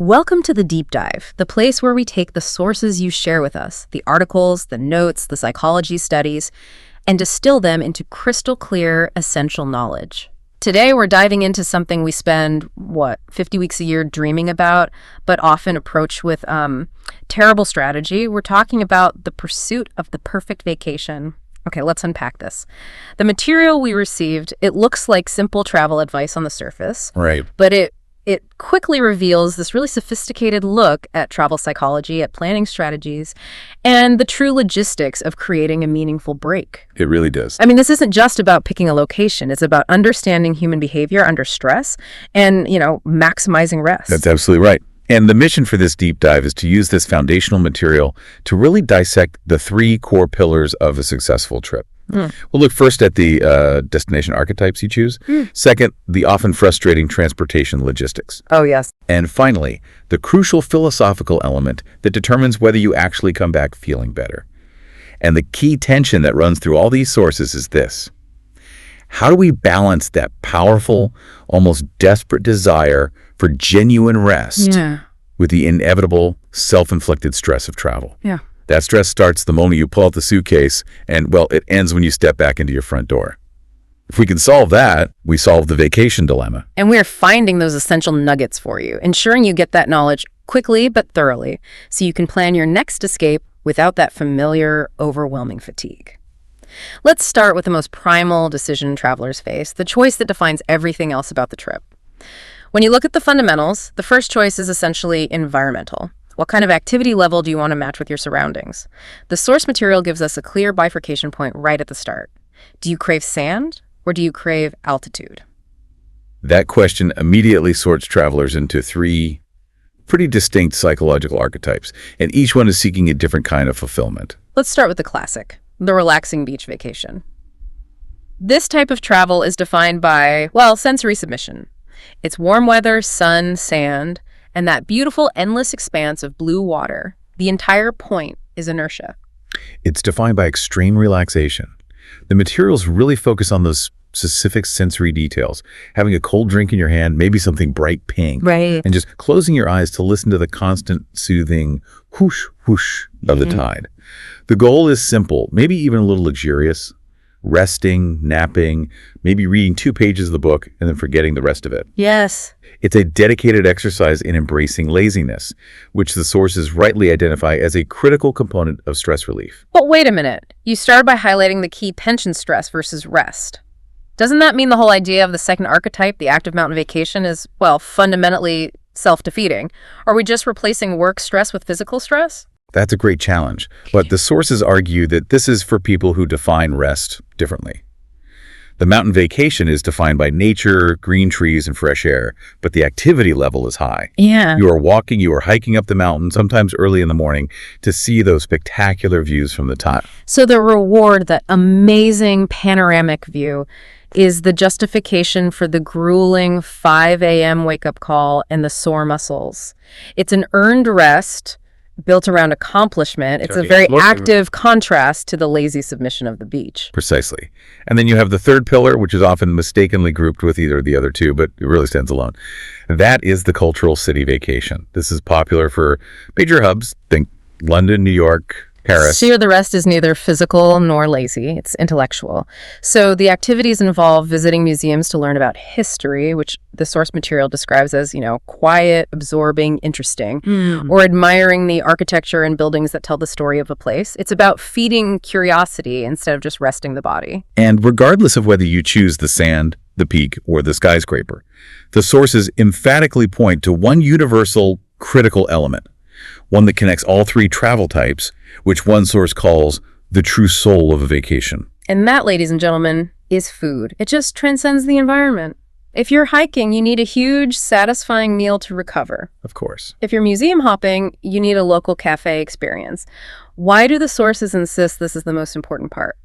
Welcome to the Deep Dive, the place where we take the sources you share with us, the articles, the notes, the psychology studies, and distill them into crystal clear, essential knowledge. Today, we're diving into something we spend, 50 weeks a year dreaming about, but often approach with terrible strategy. We're talking about the pursuit of the perfect vacation. Okay, let's unpack this. The material we received, it looks like simple travel advice on the surface. Right. But it quickly reveals this really sophisticated look at travel psychology, at planning strategies, and the true logistics of creating a meaningful break. It really does. I mean, this isn't just about picking a location. It's about understanding human behavior under stress and, maximizing rest. That's absolutely right. And the mission for this deep dive is to use this foundational material to really dissect the three core pillars of a successful trip. We'll look first at the destination archetypes you choose. Second, the often frustrating transportation logistics. Oh, yes. And finally, the crucial philosophical element that determines whether you actually come back feeling better. And the key tension that runs through all these sources is this. How do we balance that powerful, almost desperate desire for genuine rest with the inevitable self-inflicted stress of travel? Yeah. That stress starts the moment you pull out the suitcase and, it ends when you step back into your front door. If we can solve that, we solve the vacation dilemma. And we're finding those essential nuggets for you, ensuring you get that knowledge quickly but thoroughly so you can plan your next escape without that familiar, overwhelming fatigue. Let's start with the most primal decision travelers face, the choice that defines everything else about the trip. When you look at the fundamentals, the first choice is essentially environmental. What kind of activity level do you want to match with your surroundings? The source material gives us a clear bifurcation point right at the start. Do you crave sand or do you crave altitude? That question immediately sorts travelers into three pretty distinct psychological archetypes, and each one is seeking a different kind of fulfillment. Let's start with the classic, the relaxing beach vacation. This type of travel is defined by, sensory submission. It's warm weather, sun, sand, and that beautiful endless expanse of blue water. The entire point is inertia. It's defined by extreme relaxation. The materials really focus on those specific sensory details. Having a cold drink in your hand, maybe something bright pink. Right. And just closing your eyes to listen to the constant soothing whoosh, whoosh of the tide. The goal is simple, maybe even a little luxurious. Resting, napping, maybe reading 2 pages of the book and then forgetting the rest of it. Yes. It's a dedicated exercise in embracing laziness, which the sources rightly identify as a critical component of stress relief. But wait a minute. You started by highlighting the key tension: stress versus rest. Doesn't that mean the whole idea of the second archetype, the active mountain vacation, is, fundamentally self-defeating? Are we just replacing work stress with physical stress? That's a great challenge, but the sources argue that this is for people who define rest differently. The mountain vacation is defined by nature, green trees, and fresh air, but the activity level is high. Yeah. You are walking, you are hiking up the mountain, sometimes early in the morning, to see those spectacular views from the top. So the reward, that amazing panoramic view, is the justification for the grueling 5 a.m. wake-up call and the sore muscles. It's an earned rest built around accomplishment. It's a very active contrast to the lazy submission of the beach. Precisely. And then you have the third pillar, which is often mistakenly grouped with either of the other two, but it really stands alone. That is the cultural city vacation. This is popular for major hubs. Think London, New York, Paris. Sure, the rest is neither physical nor lazy. It's intellectual. So the activities involve visiting museums to learn about history, which the source material describes as, quiet, absorbing, interesting, or admiring the architecture and buildings that tell the story of a place. It's about feeding curiosity instead of just resting the body. And regardless of whether you choose the sand, the peak, or the skyscraper, the sources emphatically point to one universal critical element, one that connects all three travel types, which one source calls the true soul of a vacation. And that, ladies and gentlemen, is food. It just transcends the environment. If you're hiking, you need a huge, satisfying meal to recover. Of course. If you're museum hopping, you need a local cafe experience. Why do the sources insist this is the most important part?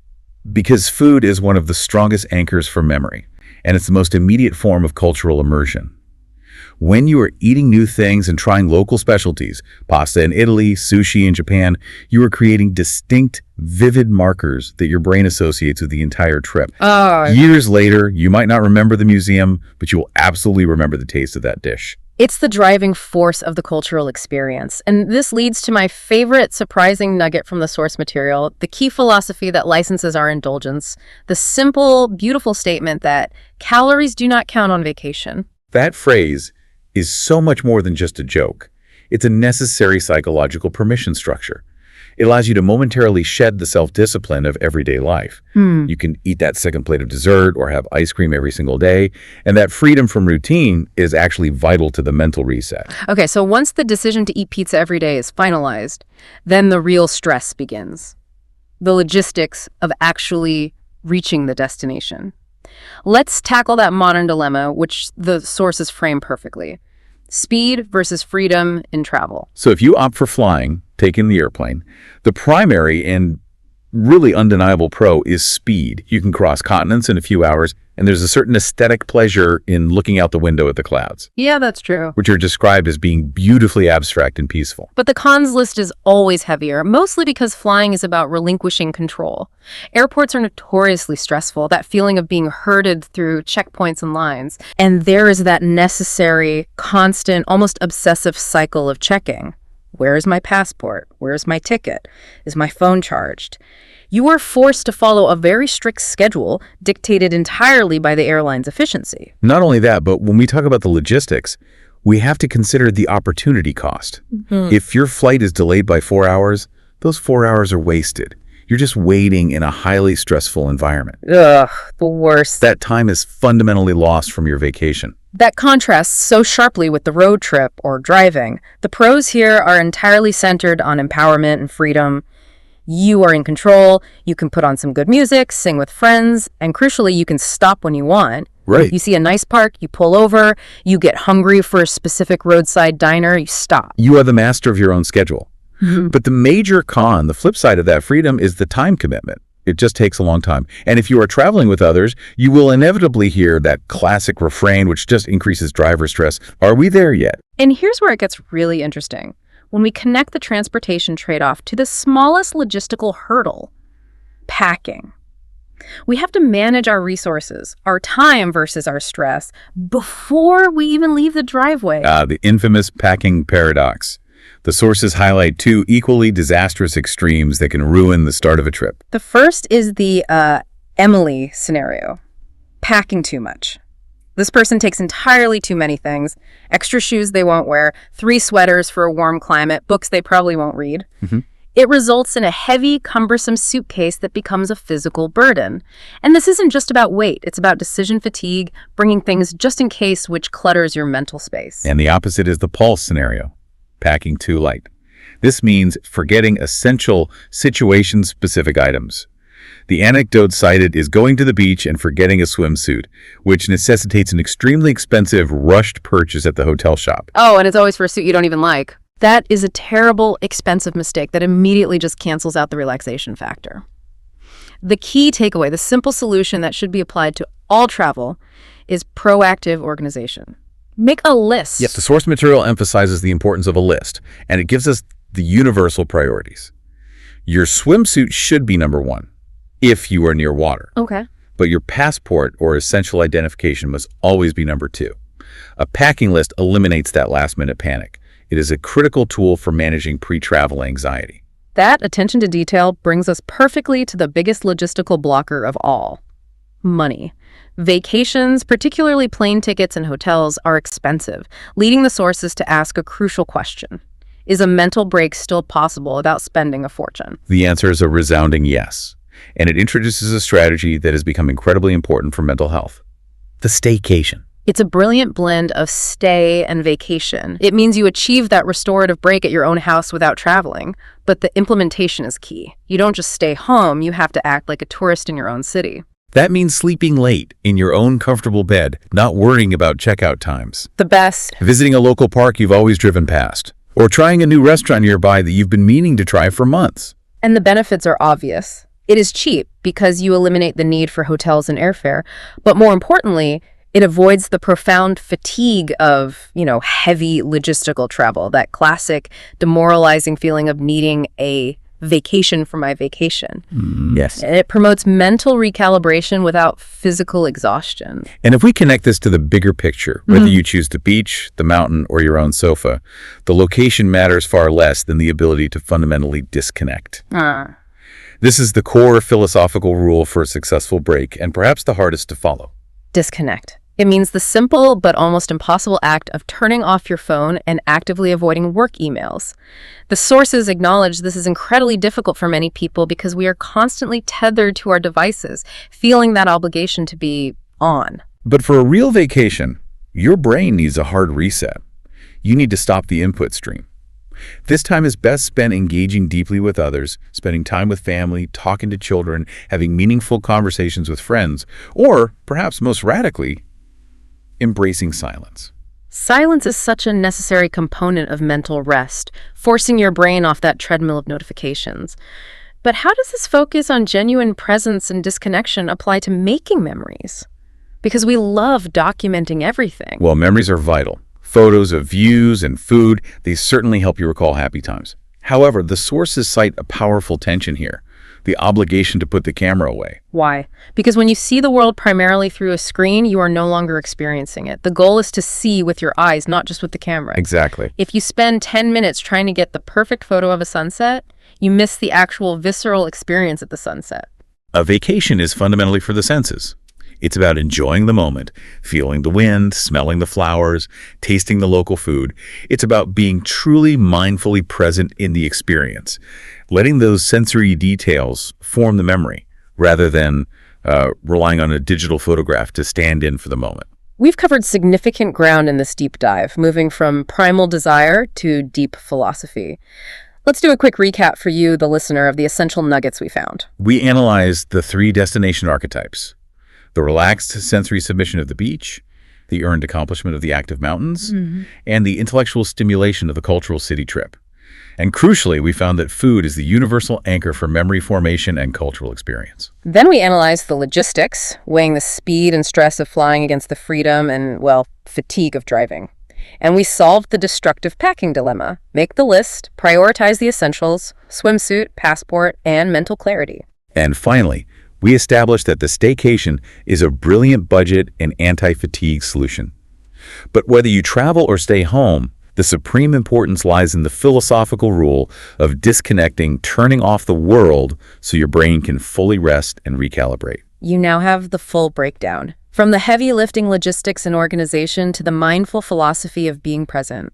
Because food is one of the strongest anchors for memory, and it's the most immediate form of cultural immersion. When you are eating new things and trying local specialties, pasta in Italy, sushi in Japan, you are creating distinct, vivid markers that your brain associates with the entire trip. Years later, you might not remember the museum, but you will absolutely remember the taste of that dish. It's the driving force of the cultural experience. And this leads to my favorite surprising nugget from the source material, the key philosophy that licenses our indulgence, the simple, beautiful statement that calories do not count on vacation. That phrase is so much more than just a joke. It's a necessary psychological permission structure. It allows you to momentarily shed the self-discipline of everyday life. You can eat that second plate of dessert or have ice cream every single day, and that freedom from routine is actually vital to the mental reset. Okay, so once the decision to eat pizza every day is finalized, then the real stress begins. The logistics of actually reaching the destination. Let's tackle that modern dilemma, which the sources frame perfectly. Speed versus freedom in travel. So if you opt for flying, taking the airplane, the primary and really undeniable pro is speed. You can cross continents in a few hours, and there's a certain aesthetic pleasure in looking out the window at the clouds, Yeah, that's true. which are described as being beautifully abstract and peaceful. But the cons list is always heavier, mostly because flying is about relinquishing control. Airports are notoriously stressful, that feeling of being herded through checkpoints and lines. And there is that necessary, constant, almost obsessive cycle of checking. Where is my passport? Where is my ticket? Is my phone charged? You are forced to follow a very strict schedule dictated entirely by the airline's efficiency. Not only that, but when we talk about the logistics, we have to consider the opportunity cost. If your flight is delayed by 4 hours, those 4 hours are wasted. You're just waiting in a highly stressful environment. Ugh, the worst. That time is fundamentally lost from your vacation. That contrasts so sharply with the road trip or driving. The pros here are entirely centered on empowerment and freedom. You are in control, you can put on some good music, sing with friends, and crucially, you can stop when you want. Right. You see a nice park, you pull over, you get hungry for a specific roadside diner, you stop. You are the master of your own schedule. But the major con, the flip side of that freedom, is the time commitment. It just takes a long time. And if you are traveling with others, you will inevitably hear that classic refrain, which just increases driver stress. Are we there yet? And here's where it gets really interesting. When we connect the transportation trade-off to the smallest logistical hurdle, packing. We have to manage our resources, our time versus our stress, before we even leave the driveway. The infamous packing paradox. The sources highlight two equally disastrous extremes that can ruin the start of a trip. The first is the Emily scenario, packing too much. This person takes entirely too many things, extra shoes they won't wear, 3 sweaters for a warm climate, books they probably won't read. It results in a heavy, cumbersome suitcase that becomes a physical burden. And this isn't just about weight, it's about decision fatigue, bringing things just in case, which clutters your mental space. And the opposite is the pulse scenario, packing too light. This means forgetting essential situation-specific items. The anecdote cited is going to the beach and forgetting a swimsuit, which necessitates an extremely expensive, rushed purchase at the hotel shop. Oh, and it's always for a suit you don't even like. That is a terrible, expensive mistake that immediately just cancels out the relaxation factor. The key takeaway, the simple solution that should be applied to all travel, is proactive organization. Make a list. Yes, the source material emphasizes the importance of a list, and it gives us the universal priorities. Your swimsuit should be number 1, if you are near water. Okay. But your passport or essential identification must always be number 2. A packing list eliminates that last-minute panic. It is a critical tool for managing pre-travel anxiety. That attention to detail brings us perfectly to the biggest logistical blocker of all, money. Vacations, particularly plane tickets and hotels, are expensive, leading the sources to ask a crucial question. Is a mental break still possible without spending a fortune? The answer is a resounding yes, and it introduces a strategy that has become incredibly important for mental health: the staycation. It's a brilliant blend of stay and vacation. It means you achieve that restorative break at your own house without traveling, but the implementation is key. You don't just stay home, you have to act like a tourist in your own city. That means sleeping late in your own comfortable bed, not worrying about checkout times. The best. Visiting a local park you've always driven past, or trying a new restaurant nearby that you've been meaning to try for months. And the benefits are obvious. It is cheap because you eliminate the need for hotels and airfare, but more importantly, it avoids the profound fatigue of, heavy logistical travel, that classic demoralizing feeling of needing a vacation for my vacation. Yes. And it promotes mental recalibration without physical exhaustion. And if we connect this to the bigger picture, whether you choose the beach, the mountain, or your own sofa, the location matters far less than the ability to fundamentally disconnect. This is the core philosophical rule for a successful break, and perhaps the hardest to follow. Disconnect. It means the simple but almost impossible act of turning off your phone and actively avoiding work emails. The sources acknowledge this is incredibly difficult for many people because we are constantly tethered to our devices, feeling that obligation to be on. But for a real vacation, your brain needs a hard reset. You need to stop the input stream. This time is best spent engaging deeply with others, spending time with family, talking to children, having meaningful conversations with friends, or, perhaps most radically, embracing silence. Silence is such a necessary component of mental rest, forcing your brain off that treadmill of notifications. But how does this focus on genuine presence and disconnection apply to making memories? Because we love documenting everything. Well, memories are vital. Photos of views and food, they certainly help you recall happy times. However, the sources cite a powerful tension here, the obligation to put the camera away. Why? Because when you see the world primarily through a screen, you are no longer experiencing it. The goal is to see with your eyes, not just with the camera. Exactly. If you spend 10 minutes trying to get the perfect photo of a sunset, you miss the actual visceral experience at the sunset. A vacation is fundamentally for the senses. It's about enjoying the moment, feeling the wind, smelling the flowers, tasting the local food. It's about being truly mindfully present in the experience, letting those sensory details form the memory, rather than relying on a digital photograph to stand in for the moment. We've covered significant ground in this deep dive, moving from primal desire to deep philosophy. Let's do a quick recap for you, the listener, of the essential nuggets we found. We analyzed the 3 destination archetypes: the relaxed sensory submission of the beach, the earned accomplishment of the active mountains, and the intellectual stimulation of the cultural city trip. And crucially, we found that food is the universal anchor for memory formation and cultural experience. Then we analyzed the logistics, weighing the speed and stress of flying against the freedom and, well, fatigue of driving. And we solved the destructive packing dilemma. Make the list, prioritize the essentials: swimsuit, passport, and mental clarity. And finally, we established that the staycation is a brilliant budget and anti-fatigue solution. But whether you travel or stay home, the supreme importance lies in the philosophical rule of disconnecting, turning off the world so your brain can fully rest and recalibrate. You now have the full breakdown, from the heavy lifting logistics and organization to the mindful philosophy of being present.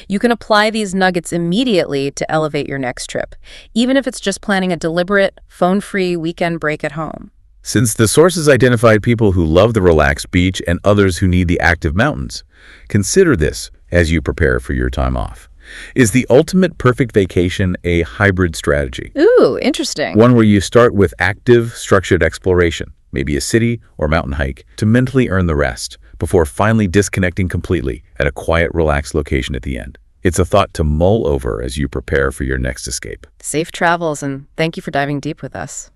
You can apply these nuggets immediately to elevate your next trip, even if it's just planning a deliberate, phone-free weekend break at home. Since the sources identified people who love the relaxed beach and others who need the active mountains, consider this as you prepare for your time off. Is the ultimate perfect vacation a hybrid strategy? Ooh, interesting. One where you start with active, structured exploration, maybe a city or mountain hike, to mentally earn the rest, before finally disconnecting completely at a quiet, relaxed location at the end. It's a thought to mull over as you prepare for your next escape. Safe travels, and thank you for diving deep with us.